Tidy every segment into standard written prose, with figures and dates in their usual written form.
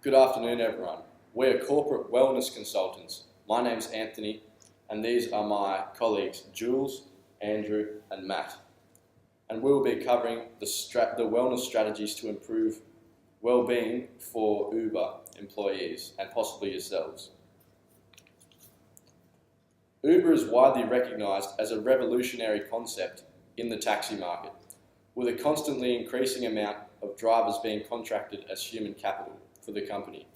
Good afternoon, everyone. We're corporate wellness consultants. My name's Anthony, and these are my colleagues Jules, Andrew, and Matt. And we'll be covering the wellness strategies to improve well-being for Über employees and possibly yourselves. Uber is widely recognised as a revolutionary concept in the taxi market, with a constantly increasing amount of drivers being contracted as human capital for the company.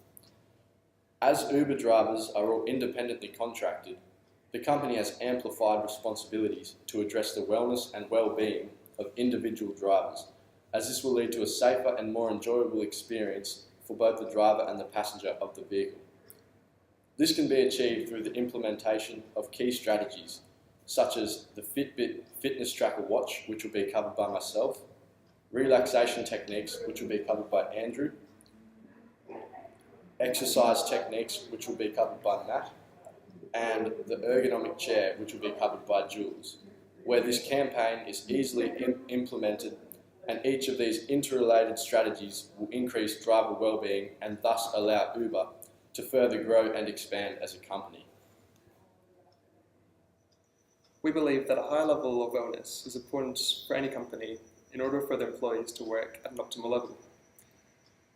As Uber drivers are all independently contracted, the company has amplified responsibilities to address the wellness and well-being of individual drivers, as this will lead to a safer and more enjoyable experience for both the driver and the passenger of the vehicle. This can be achieved through the implementation of key strategies, such as the Fitbit fitness tracker watch, which will be covered by myself, relaxation techniques, which will be covered by Andrew, exercise techniques, which will be covered by Matt, and the ergonomic chair, which will be covered by Jules, where this campaign is easily implemented, and each of these interrelated strategies will increase driver well-being and thus allow Uber to further grow and expand as a company. We believe that a high level of wellness is important for any company in order for their employees to work at an optimal level.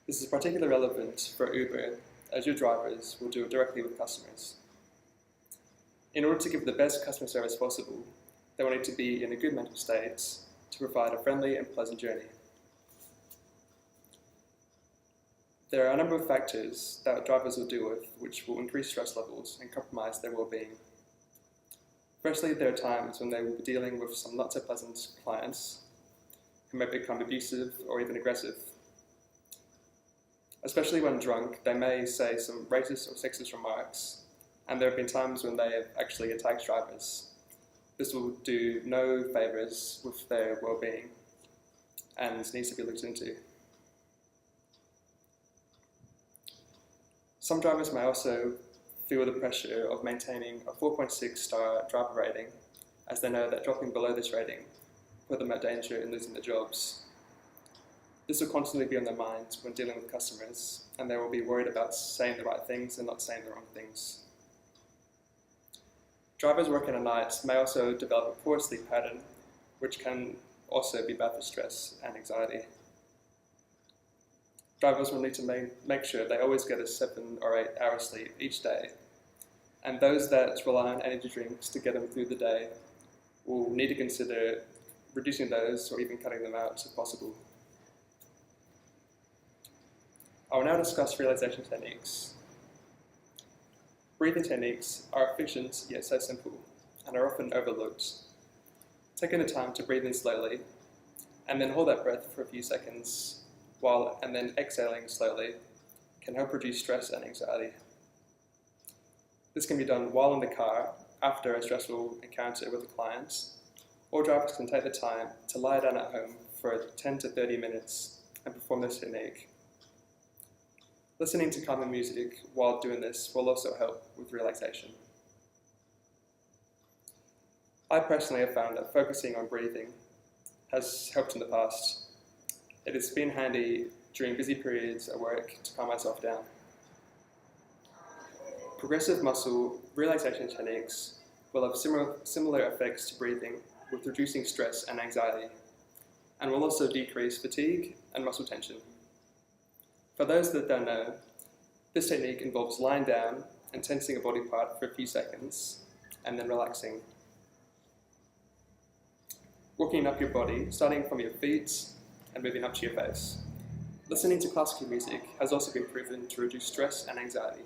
This is particularly relevant for Uber, as your drivers will do it directly with customers. In order to give the best customer service possible, they will need to be in a good mental state to provide a friendly and pleasant journey. There are a number of factors that drivers will deal with which will increase stress levels and compromise their well-being. Firstly, there are times when they will be dealing with some not so pleasant clients who may become abusive or even aggressive. Especially when drunk, they may say some racist or sexist remarks, and there have been times when they have actually attacked drivers. This will do no favours with their well-being and needs to be looked into. Some drivers may also feel the pressure of maintaining a 4.6-star driver rating, as they know that dropping below this rating put them at danger in losing their jobs. This will constantly be on their minds when dealing with customers, and they will be worried about saying the right things and not saying the wrong things. Drivers working at night may also develop a poor sleep pattern, which can also be bad for stress and anxiety. Drivers will need to make sure they always get a 7 or 8 hour sleep each day, and those that rely on energy drinks to get them through the day will need to consider reducing those or even cutting them out if possible. I will now discuss relaxation techniques. Breathing techniques are efficient yet so simple and are often overlooked. Taking the time to breathe in slowly and then hold that breath for a few seconds and then exhaling slowly can help reduce stress and anxiety. This can be done while in the car after a stressful encounter with a client, or drivers can take the time to lie down at home for 10 to 30 minutes and perform this technique. Listening to calming music while doing this will also help with relaxation. I personally have found that focusing on breathing has helped in the past. It has been handy during busy periods at work to calm myself down. Progressive muscle relaxation techniques will have similar effects to breathing, with reducing stress and anxiety, and will also decrease fatigue and muscle tension. For those that don't know, this technique involves lying down and tensing a body part for a few seconds, and then relaxing. Working up your body, starting from your feet and moving up to your face. Listening to classical music has also been proven to reduce stress and anxiety.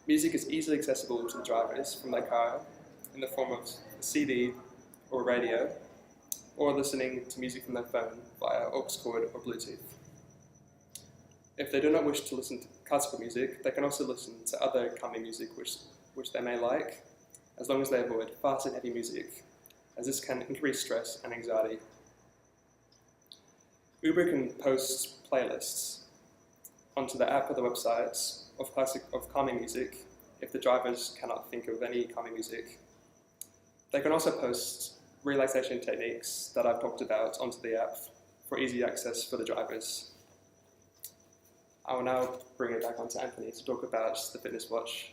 Music is easily accessible to the drivers from their car in the form of a CD or radio, or listening to music from their phone via aux cord or Bluetooth. If they do not wish to listen to classical music, they can also listen to other calming music which they may like, as long as they avoid fast and heavy music, as this can increase stress and anxiety. Uber can post playlists onto the app or the website of calming music if the drivers cannot think of any calming music. They can also post relaxation techniques that I've talked about onto the app for easy access for the drivers. I will now bring it back on to Anthony to talk about the fitness watch.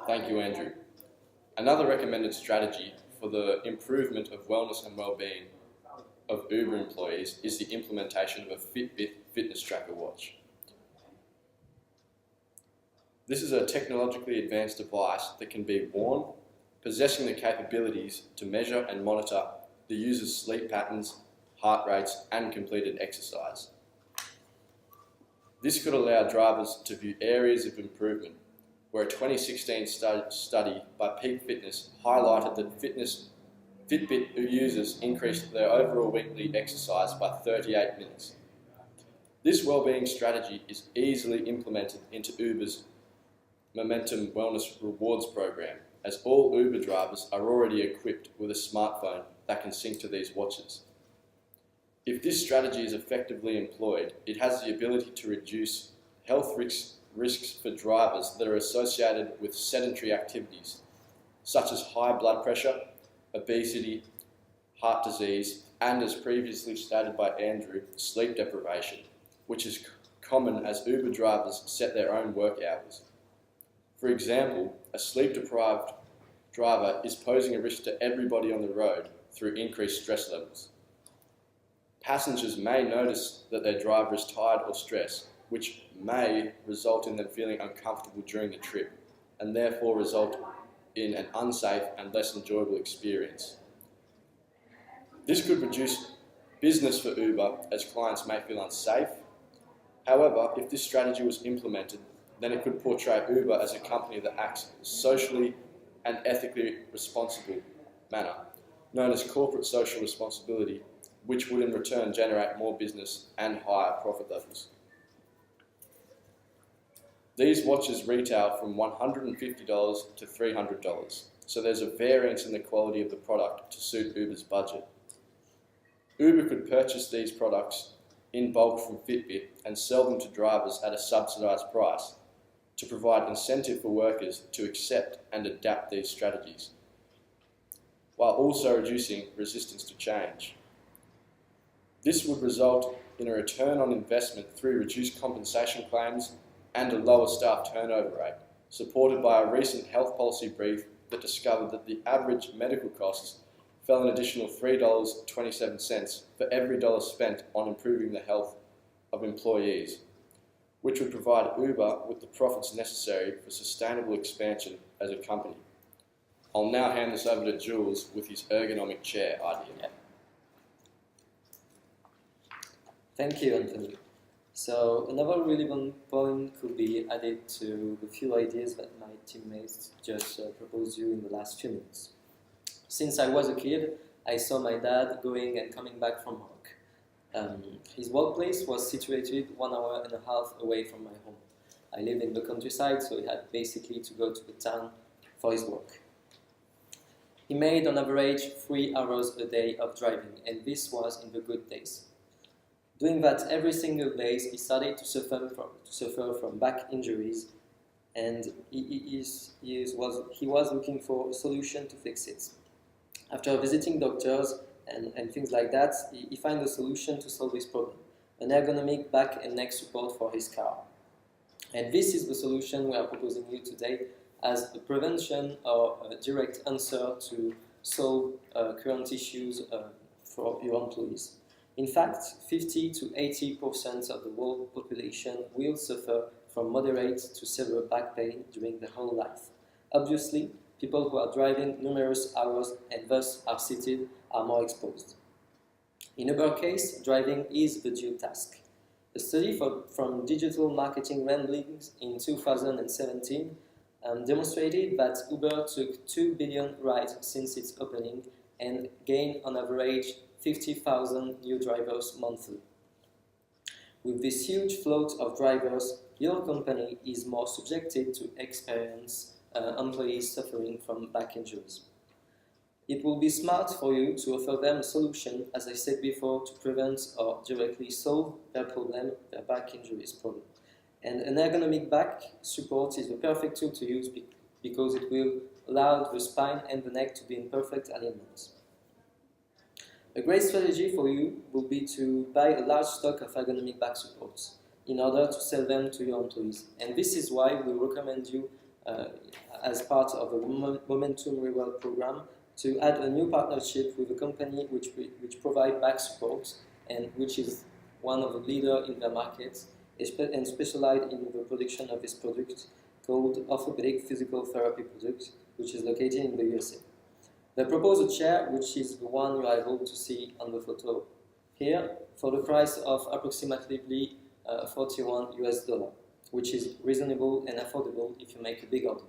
Thank you, Andrew. Another recommended strategy for the improvement of wellness and well-being of Uber employees is the implementation of a Fitbit fitness tracker watch. This is a technologically advanced device that can be worn, possessing the capabilities to measure and monitor the user's sleep patterns, heart rates, and completed exercise. This could allow drivers to view areas of improvement, where a 2016 study by Peak Fitness highlighted that Fitbit users increased their overall weekly exercise by 38 minutes. This wellbeing strategy is easily implemented into Uber's Momentum Wellness Rewards program, as all Uber drivers are already equipped with a smartphone that can sync to these watches. If this strategy is effectively employed, it has the ability to reduce health risks for drivers that are associated with sedentary activities, such as high blood pressure, obesity, heart disease, and, as previously stated by Andrew, sleep deprivation, which is common as Uber drivers set their own work hours. For example, a sleep-deprived driver is posing a risk to everybody on the road through increased stress levels. Passengers may notice that their driver is tired or stressed, which may result in them feeling uncomfortable during the trip, and therefore result in an unsafe and less enjoyable experience. This could reduce business for Uber, as clients may feel unsafe. However, if this strategy was implemented, then it could portray Uber as a company that acts socially and ethically responsible manner, known as corporate social responsibility, which would in return generate more business and higher profit levels. These watches retail from $150 to $300, so there's a variance in the quality of the product to suit Uber's budget. Uber could purchase these products in bulk from Fitbit and sell them to drivers at a subsidised price to provide incentive for workers to accept and adapt these strategies, while also reducing resistance to change. This would result in a return on investment through reduced compensation claims and a lower staff turnover rate, supported by a recent health policy brief that discovered that the average medical costs fell an additional $3.27 for every dollar spent on improving the health of employees, which would provide Uber with the profits necessary for sustainable expansion as a company. I'll now hand this over to Jules with his ergonomic chair idea. Thank you, Anthony. So another relevant point could be added to the few ideas that my teammates just proposed you in the last few minutes. Since I was a kid, I saw my dad going and coming back from work. His workplace was situated 1.5 hours away from my home. I live in the countryside, so he had basically to go to the town for his work. He made on average 3 hours a day of driving, and this was in the good days. Doing that every single day, he started to suffer from back injuries, and he was looking for a solution to fix it. After visiting doctors and things like that, he found a solution to solve this problem: an ergonomic back and neck support for his car. And this is the solution we are proposing you today as a prevention or a direct answer to solve current issues for your employees. In fact, 50 to 80% of the world population will suffer from moderate to severe back pain during their whole life. Obviously, people who are driving numerous hours and thus are seated are more exposed. In Uber case, driving is the dual task. A study from Digital Marketing Ramblings in 2017 demonstrated that Uber took 2 billion rides since its opening and gained on average 50,000 new drivers monthly. With this huge float of drivers, your company is more subjected to experience employees suffering from back injuries. It will be smart for you to offer them a solution, as I said before, to prevent or directly solve their problem, their back injuries problem. And an ergonomic back support is the perfect tool to use because it will allow the spine and the neck to be in perfect alignment. A great strategy for you will be to buy a large stock of ergonomic back supports. in order to sell them to your employees. And this is why we recommend you, as part of a Momentum Reward program, to add a new partnership with a company which provide back support and which is one of the leaders in their markets and specialized in the production of this product called Orthopedic Physical Therapy Product, which is located in the USA. They propose a chair, which is the one you are able to see on the photo here, for the price of approximately $41 US, which is reasonable and affordable if you make a big order.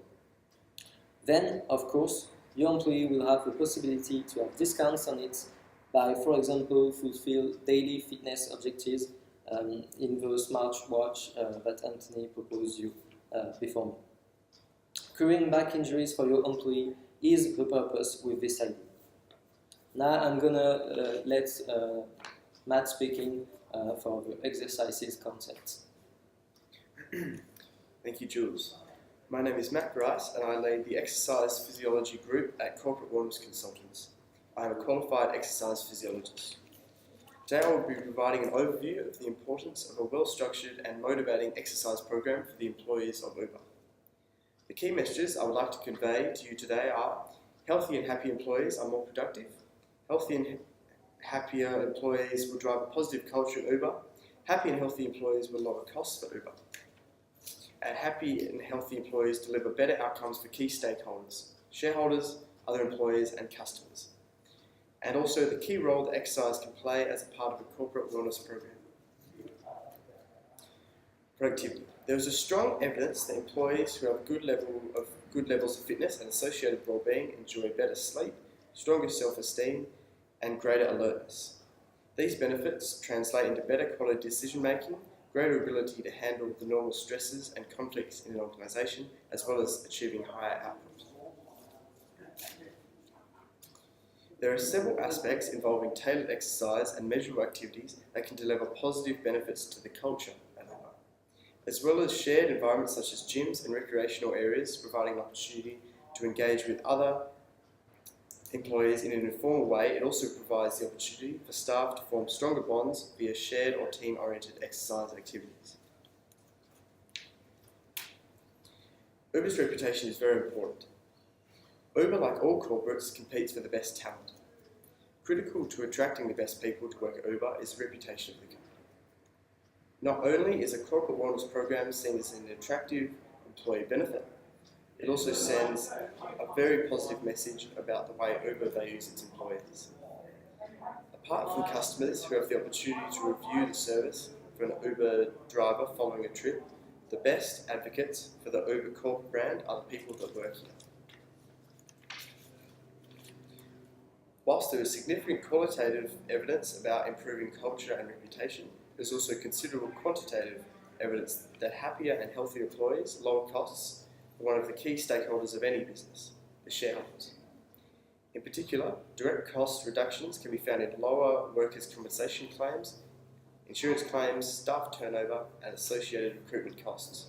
Then, of course, your employee will have the possibility to have discounts on it by, for example, fulfill daily fitness objectives in the smartwatch that Anthony proposed you before me. Curing back injuries for your employee is the purpose with this idea. Now I'm gonna let Matt speaking for the exercises concepts. Thank you, Jules. My name is Matt Rice and I lead the Exercise Physiology Group at Corporate Wellness Consultants. I am a qualified exercise physiologist. Today I will be providing an overview of the importance of a well-structured and motivating exercise program for the employees of Über. The key messages I would like to convey to you today are: healthy and happy employees are more productive, healthy and happier employees will drive a positive culture at Über, happy and healthy employees will lower costs for Über, and happy and healthy employees deliver better outcomes for key stakeholders, shareholders, other employees and customers, and also the key role that exercise can play as a part of a corporate wellness program. Productivity. There is a strong evidence that employees who have good levels of fitness and associated well-being enjoy better sleep, stronger self-esteem, and greater alertness. These benefits translate into better quality decision-making, greater ability to handle the normal stresses and conflicts in an organisation, as well as achieving higher output. There are several aspects involving tailored exercise and measurable activities that can deliver positive benefits to the culture at Über, as well as shared environments such as gyms and recreational areas, providing an opportunity to engage with other employees in an informal way. It also provides the opportunity for staff to form stronger bonds via shared or team-oriented exercise activities. Uber's reputation is very important. Uber, like all corporates, competes for the best talent. Critical to attracting the best people to work at Uber is the reputation of the company. Not only is a corporate wellness program seen as an attractive employee benefit, it also sends a very positive message about the way Uber values its employees. Apart from customers who have the opportunity to review the service for an Uber driver following a trip, the best advocates for the Uber corporate brand are the people that work here. Whilst there is significant qualitative evidence about improving culture and reputation, there's also considerable quantitative evidence that happier and healthier employees lower costs for one of the key stakeholders of any business, the shareholders. In particular, direct cost reductions can be found in lower workers' compensation claims, insurance claims, staff turnover, and associated recruitment costs.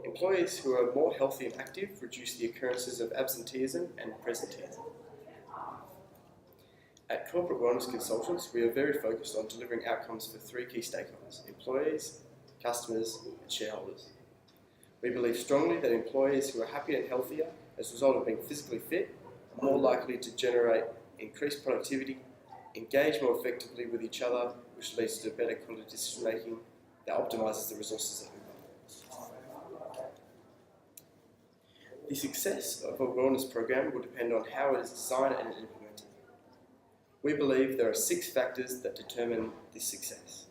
Employees who are more healthy and active reduce the occurrences of absenteeism and presenteeism. At Corporate Wellness Consultants, we are very focused on delivering outcomes for three key stakeholders: employees, customers, and shareholders. We believe strongly that employees who are happier and healthier as a result of being physically fit are more likely to generate increased productivity, engage more effectively with each other, which leads to better quality decision making that optimises the resources of Uber. The success of a wellness program will depend on how it is designed and implemented. We believe there are 6 factors that determine this success: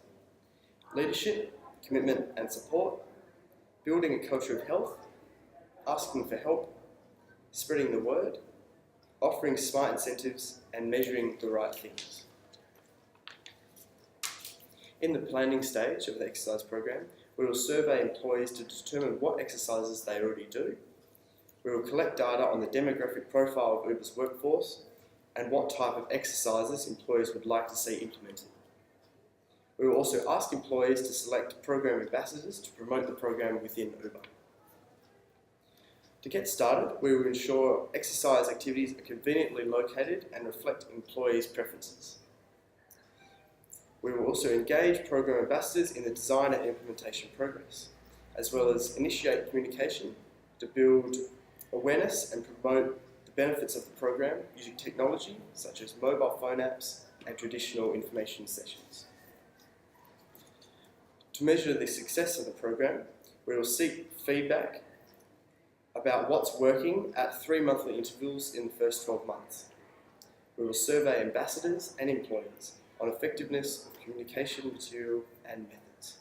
leadership, commitment and support, building a culture of health, asking for help, spreading the word, offering smart incentives, and measuring the right things. In the planning stage of the exercise program, we will survey employees to determine what exercises they already do. We will collect data on the demographic profile of Uber's workforce and what type of exercises employees would like to see implemented. We will also ask employees to select program ambassadors to promote the program within Uber. To get started, we will ensure exercise activities are conveniently located and reflect employees' preferences. We will also engage program ambassadors in the design and implementation progress, as well as initiate communication to build awareness and promote the benefits of the program using technology such as mobile phone apps and traditional information sessions. To measure the success of the program, we will seek feedback about what's working at 3 monthly intervals in the first 12 months. We will survey ambassadors and employees on effectiveness of communication material and methods.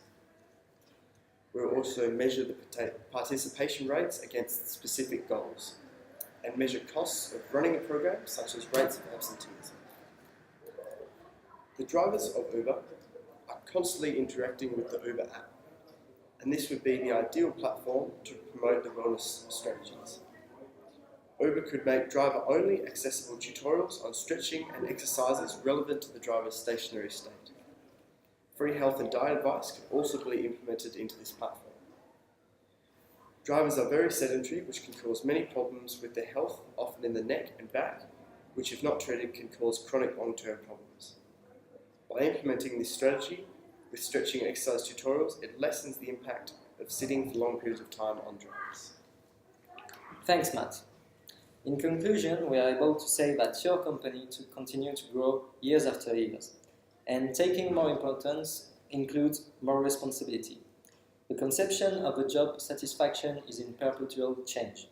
We will also measure the participation rates against specific goals and measure costs of running a program, such as rates of absenteeism. The drivers of Uber are constantly interacting with the Uber app, and this would be the ideal platform to promote the wellness strategies. Uber could make driver-only accessible tutorials on stretching and exercises relevant to the driver's stationary state. Free health and diet advice could also be implemented into this platform. Drivers are very sedentary, which can cause many problems with their health, often in the neck and back, which if not treated can cause chronic long-term problems. By implementing this strategy with stretching and exercise tutorials, it lessens the impact of sitting for long periods of time on drivers. Thanks, Matt. In conclusion, we are able to say that your company to continue to grow years after years, and taking more importance includes more responsibility. The conception of the job satisfaction is in perpetual change.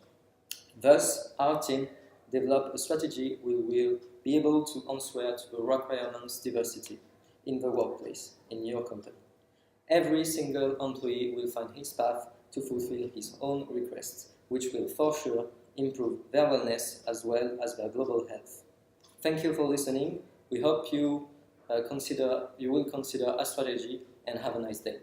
Thus, our team developed a strategy we will be able to answer to the requirements diversity in the workplace, in your company. Every single employee will find his path to fulfill his own requests, which will for sure improve their wellness as well as their global health. Thank you for listening. We hope you will consider our strategy and have a nice day.